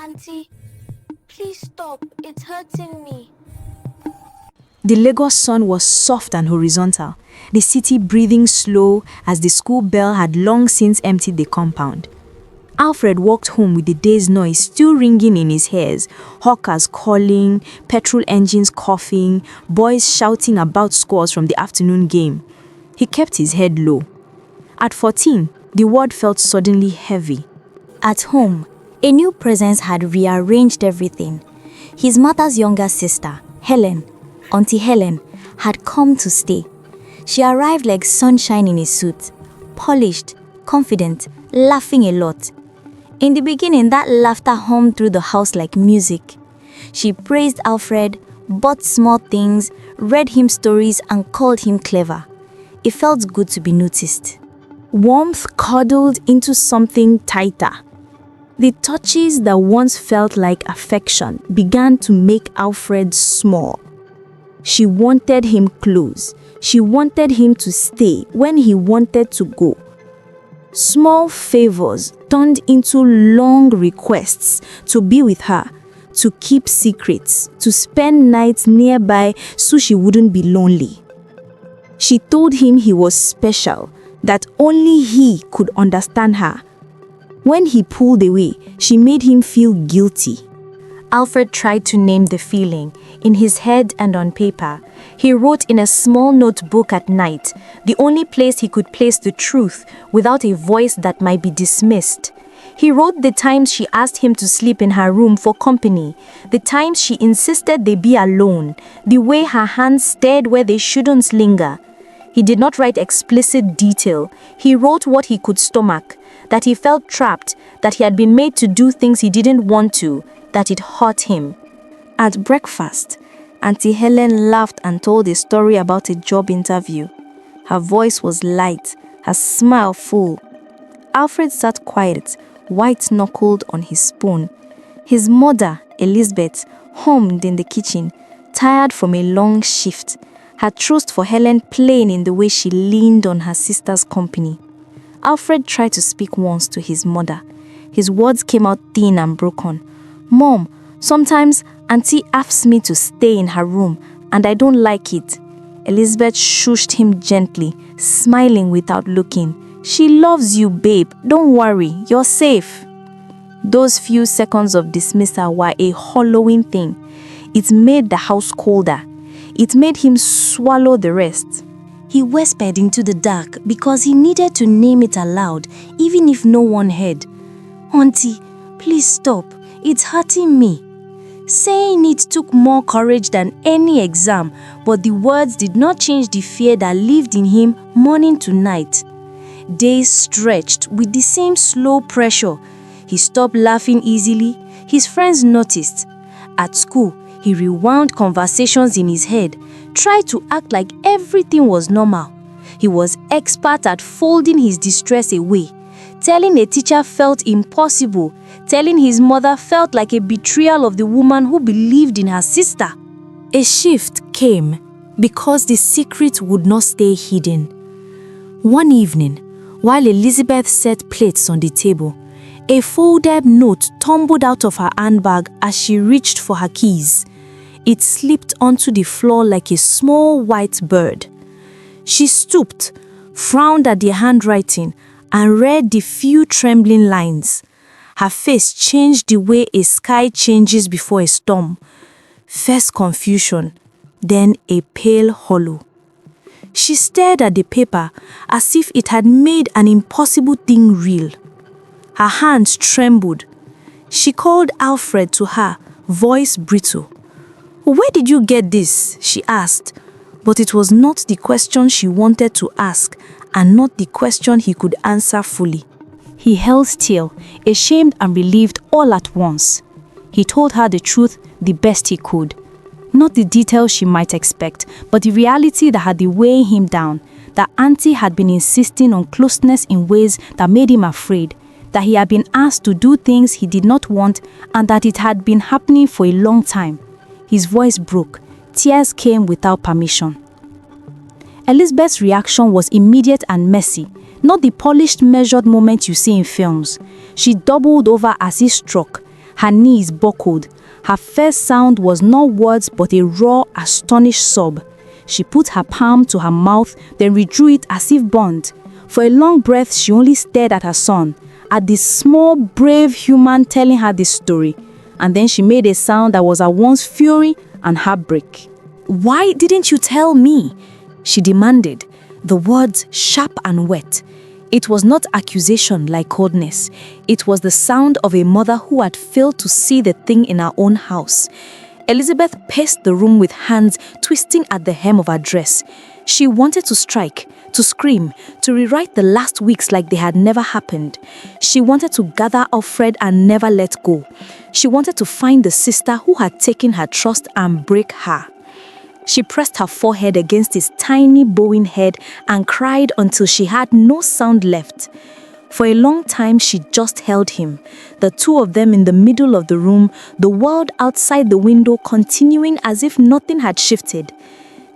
Auntie, please stop. It's hurting me. The Lagos sun was soft and horizontal, the city breathing slow as the school bell had long since emptied the compound. Alfred walked home with the day's noise still ringing in his ears, hawkers calling, petrol engines coughing, boys shouting about scores from the afternoon game. He kept his head low. At 14, the world felt suddenly heavy. At home, a new presence had rearranged everything. His mother's younger sister, Helen, Aunty Helen, had come to stay. She arrived like sunshine in a suit, polished, confident, laughing a lot. In the beginning, that laughter hummed through the house like music. She praised Alfred, bought small things, read him stories and called him clever. It felt good to be noticed. Warmth cuddled into something tighter. The touches that once felt like affection began to make Alfred small. She wanted him close. She wanted him to stay when he wanted to go. Small favors turned into long requests to be with her, to keep secrets, to spend nights nearby so she wouldn't be lonely. She told him he was special, that only he could understand her. When he pulled away, she made him feel guilty. Alfred tried to name the feeling, in his head and on paper. He wrote in a small notebook at night, the only place he could place the truth without a voice that might be dismissed. He wrote the times she asked him to sleep in her room for company, the times she insisted they be alone, the way her hands stared where they shouldn't linger. He did not write explicit detail. He wrote what he could stomach, that he felt trapped, that he had been made to do things he didn't want to, that it hurt him. At breakfast, Aunty Helen laughed and told a story about a job interview. Her voice was light, her smile full. Alfred sat quiet, white-knuckled on his spoon. His mother, Elizabeth, hummed in the kitchen, tired from a long shift, her trust for Helen plain in the way she leaned on her sister's company. Alfred tried to speak once to his mother. His words came out thin and broken. "Mom, sometimes Auntie asks me to stay in her room, and I don't like it." Elizabeth shushed him gently, smiling without looking. "She loves you, babe. Don't worry, you're safe." Those few seconds of dismissal were a hollowing thing. It made the house colder. It made him swallow the rest. He whispered into the dark because he needed to name it aloud, even if no one heard. "Auntie, please stop. It's hurting me." Saying it took more courage than any exam, but the words did not change the fear that lived in him morning to night. Days stretched with the same slow pressure. He stopped laughing easily. His friends noticed. At school, he rewound conversations in his head, tried to act like everything was normal. He was expert at folding his distress away. Telling a teacher felt impossible. Telling his mother felt like a betrayal of the woman who believed in her sister. A shift came because the secret would not stay hidden. One evening, while Elizabeth set plates on the table, a folded note tumbled out of her handbag as she reached for her keys. It slipped onto the floor like a small white bird. She stooped, frowned at the handwriting, and read the few trembling lines. Her face changed the way a sky changes before a storm. First confusion, then a pale hollow. She stared at the paper as if it had made an impossible thing real. Her hands trembled. She called Alfred to her, voice brittle. "Where did you get this?" she asked. But it was not the question she wanted to ask, and not the question he could answer fully. He held still, ashamed and relieved all at once. He told her the truth the best he could. Not the details she might expect, but the reality that had been weighing him down, that Auntie had been insisting on closeness in ways that made him afraid, that he had been asked to do things he did not want, and that it had been happening for a long time. His voice broke. Tears came without permission. Elizabeth's reaction was immediate and messy, not the polished, measured moment you see in films. She doubled over as if struck. Her knees buckled. Her first sound was not words but a raw, astonished sob. She put her palm to her mouth, then withdrew it as if burnt. For a long breath, she only stared at her son, at this small, brave human telling her this story. And then she made a sound that was at once fury and heartbreak. "Why didn't you tell me?" she demanded, the words sharp and wet. It was not accusation like coldness. It was the sound of a mother who had failed to see the thing in her own house. Elizabeth paced the room with hands twisting at the hem of her dress. She wanted to strike, to scream, to rewrite the last weeks like they had never happened. She wanted to gather Alfred and never let go. She wanted to find the sister who had taken her trust and break her. She pressed her forehead against his tiny bowing head and cried until she had no sound left. For a long time she just held him, the two of them in the middle of the room, the world outside the window continuing as if nothing had shifted.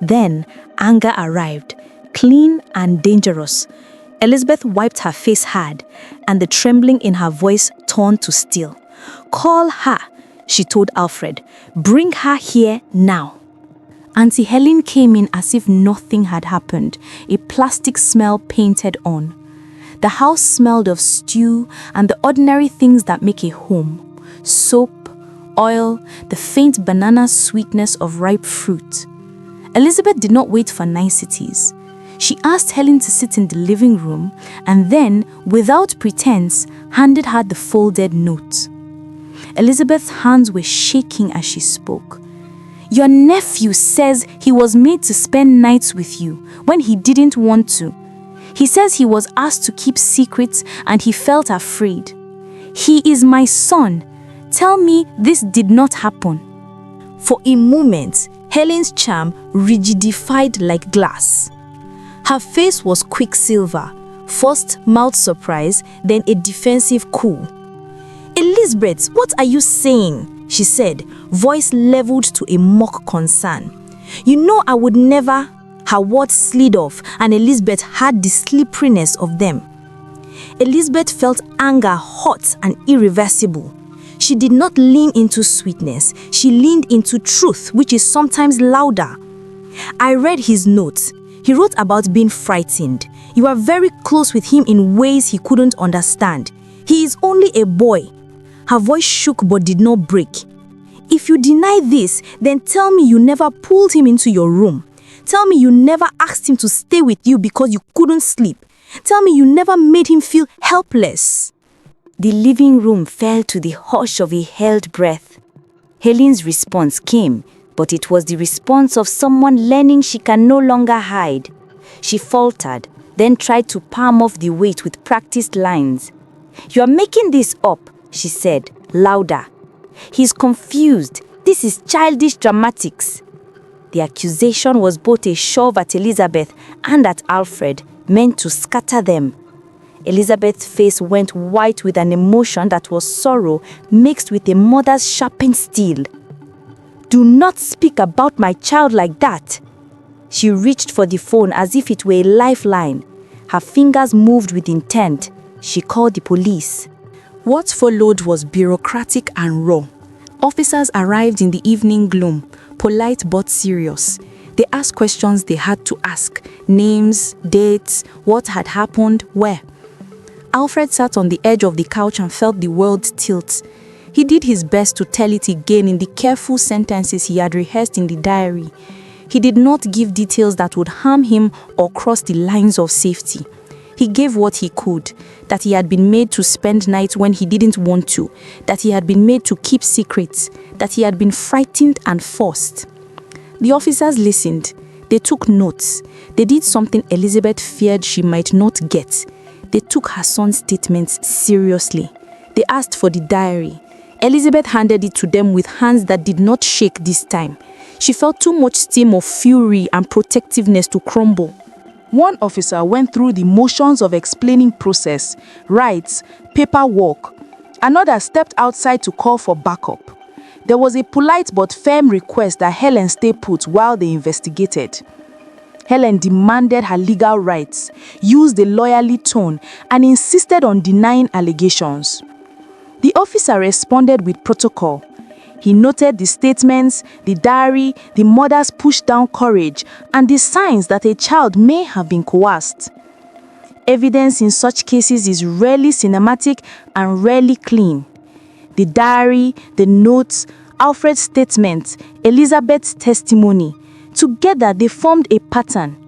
Then anger arrived, clean and dangerous. Elizabeth wiped her face hard, and the trembling in her voice turned to steel. "Call her," she told Alfred. "Bring her here now." Auntie Helen came in as if nothing had happened, a plastic smell painted on. The house smelled of stew and the ordinary things that make a home. Soap, oil, the faint banana sweetness of ripe fruit. Elizabeth did not wait for niceties. She asked Helen to sit in the living room and then, without pretense, handed her the folded note. Elizabeth's hands were shaking as she spoke. "Your nephew says he was made to spend nights with you when he didn't want to. He says he was asked to keep secrets and he felt afraid. He is my son. Tell me this did not happen." For a moment, Helen's charm rigidified like glass. Her face was quicksilver, first mild surprise, then a defensive cool. "Elizabeth, what are you saying?" she said, voice leveled to a mock concern. "You know I would never." Her words slid off, and Elizabeth had the slipperiness of them. Elizabeth felt anger hot and irreversible. She did not lean into sweetness, she leaned into truth, which is sometimes louder. "I read his notes. He wrote about being frightened. You are very close with him in ways he couldn't understand. He is only a boy." Her voice shook but did not break. "If you deny this, then tell me you never pulled him into your room. Tell me you never asked him to stay with you because you couldn't sleep. Tell me you never made him feel helpless." The living room fell to the hush of a held breath. Helen's response came, but it was the response of someone learning she can no longer hide. She faltered, then tried to palm off the weight with practiced lines. "You are making this up," she said, louder. "He's confused. This is childish dramatics." The accusation was both a shove at Elizabeth and at Alfred, meant to scatter them. Elizabeth's face went white with an emotion that was sorrow mixed with a mother's sharpened steel. "Do not speak about my child like that." She reached for the phone as if it were a lifeline. Her fingers moved with intent. She called the police. What followed was bureaucratic and raw. Officers arrived in the evening gloom, polite but serious. They asked questions they had to ask: names, dates, what had happened, where. Alfred sat on the edge of the couch and felt the world tilt. He did his best to tell it again in the careful sentences he had rehearsed in the diary. He did not give details that would harm him or cross the lines of safety. He gave what he could, that he had been made to spend nights when he didn't want to, that he had been made to keep secrets, that he had been frightened and forced. The officers listened. They took notes. They did something Elizabeth feared she might not get. They took her son's statements seriously. They asked for the diary. Elizabeth handed it to them with hands that did not shake this time. She felt too much steam of fury and protectiveness to crumble. One officer went through the motions of explaining process, rights, paperwork. Another stepped outside to call for backup. There was a polite but firm request that Helen stay put while they investigated. Helen demanded her legal rights, used a lawyerly tone, and insisted on denying allegations. The officer responded with protocol. He noted the statements, the diary, the mother's pushed-down courage, and the signs that a child may have been coerced. Evidence in such cases is rarely cinematic and rarely clean. The diary, the notes, Alfred's statement, Elizabeth's testimony, together they formed a pattern.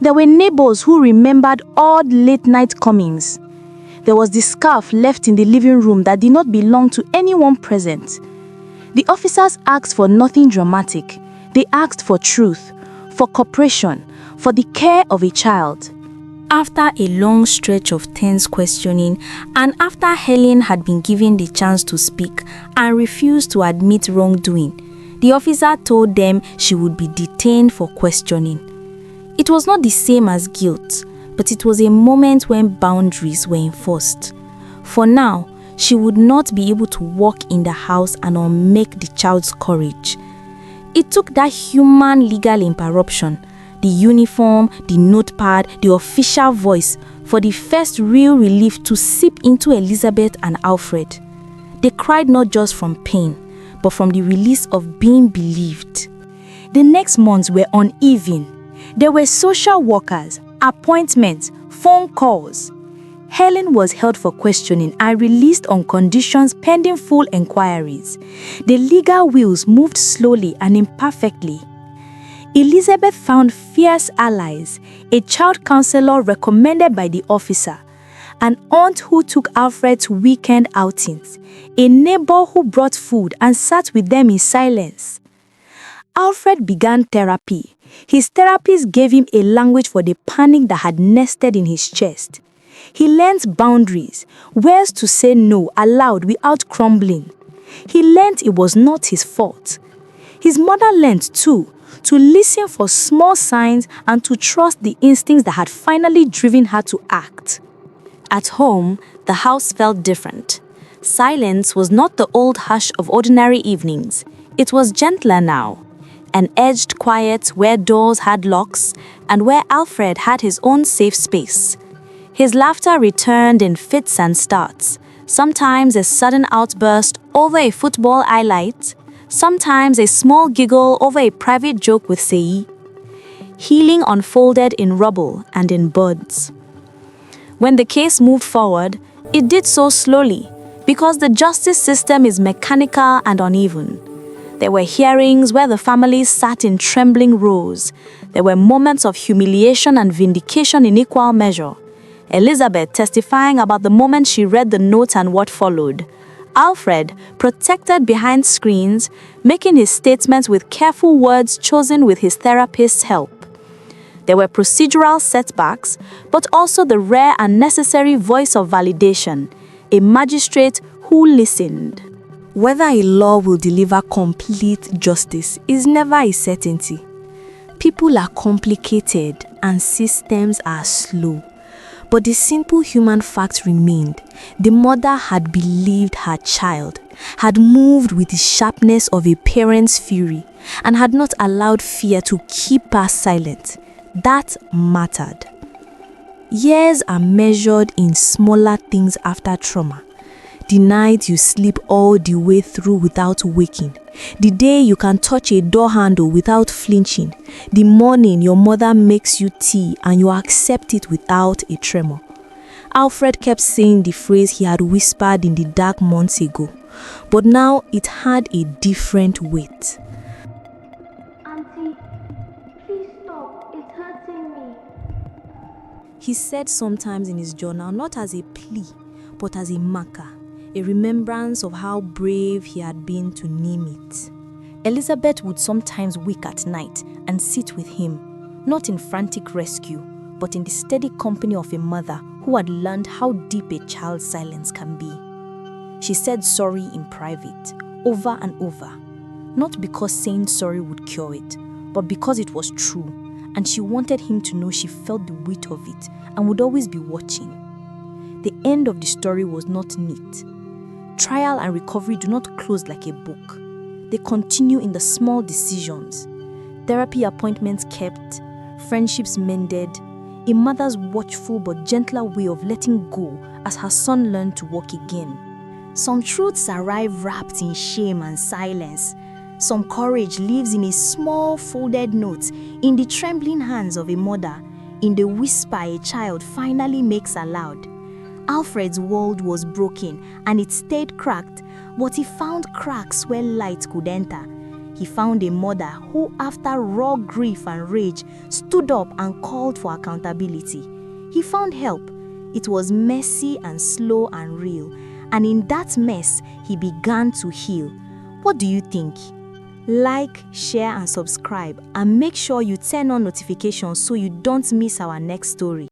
There were neighbors who remembered odd late-night comings. There was the scarf left in the living room that did not belong to anyone present. The officers asked for nothing dramatic. They asked for truth, for cooperation, for the care of a child. After a long stretch of tense questioning, and after Helen had been given the chance to speak and refused to admit wrongdoing, the officer told them she would be detained for questioning. It was not the same as guilt, but it was a moment when boundaries were enforced. For now, she would not be able to walk in the house and unmake the child's courage. It took that human legal interruption, the uniform, the notepad, the official voice, for the first real relief to seep into Elizabeth and Alfred. They cried not just from pain, but from the release of being believed. The next months were uneven. There were social workers, appointments, phone calls. Helen was held for questioning and released on conditions pending full inquiries. The legal wheels moved slowly and imperfectly. Elizabeth found fierce allies, a child counselor recommended by the officer, an aunt who took Alfred to weekend outings, a neighbor who brought food and sat with them in silence. Alfred began therapy. His therapist gave him a language for the panic that had nested in his chest. He learned boundaries, ways to say no aloud without crumbling. He learned it was not his fault. His mother learned too, to listen for small signs and to trust the instincts that had finally driven her to act. At home, the house felt different. Silence was not the old hush of ordinary evenings. It was gentler now. An edged quiet where doors had locks and where Alfred had his own safe space. His laughter returned in fits and starts, sometimes a sudden outburst over a football highlight, sometimes a small giggle over a private joke with Sei. Healing unfolded in rubble and in buds. When the case moved forward, it did so slowly, because the justice system is mechanical and uneven. There were hearings where the families sat in trembling rows. There were moments of humiliation and vindication in equal measure. Elizabeth testifying about the moment she read the note and what followed. Alfred, protected behind screens, making his statements with careful words chosen with his therapist's help. There were procedural setbacks, but also the rare and necessary voice of validation, a magistrate who listened. Whether a law will deliver complete justice is never a certainty. People are complicated and systems are slow. But the simple human fact remained. The mother had believed her child, had moved with the sharpness of a parent's fury, and had not allowed fear to keep her silent. That mattered. Years are measured in smaller things after trauma. The night you sleep all the way through without waking. The day you can touch a door handle without flinching. The morning your mother makes you tea and you accept it without a tremor. Alfred kept saying the phrase he had whispered in the dark months ago, but now it had a different weight. Auntie, please stop. It's hurting me. He said sometimes in his journal, not as a plea, but as a marker. A remembrance of how brave he had been to name it. Elizabeth would sometimes wake at night and sit with him, not in frantic rescue, but in the steady company of a mother who had learned how deep a child's silence can be. She said sorry in private, over and over, not because saying sorry would cure it, but because it was true, and she wanted him to know she felt the weight of it and would always be watching. The end of the story was not neat. Trial and recovery do not close like a book. They continue in the small decisions. Therapy appointments kept, friendships mended, a mother's watchful but gentler way of letting go as her son learned to walk again. Some truths arrive wrapped in shame and silence. Some courage lives in a small folded note, in the trembling hands of a mother, in the whisper a child finally makes aloud. Alfred's world was broken and it stayed cracked, but he found cracks where light could enter. He found a mother who, after raw grief and rage, stood up and called for accountability. He found help. It was messy and slow and real, and in that mess, he began to heal. What do you think? Like, share and subscribe, and make sure you turn on notifications so you don't miss our next story.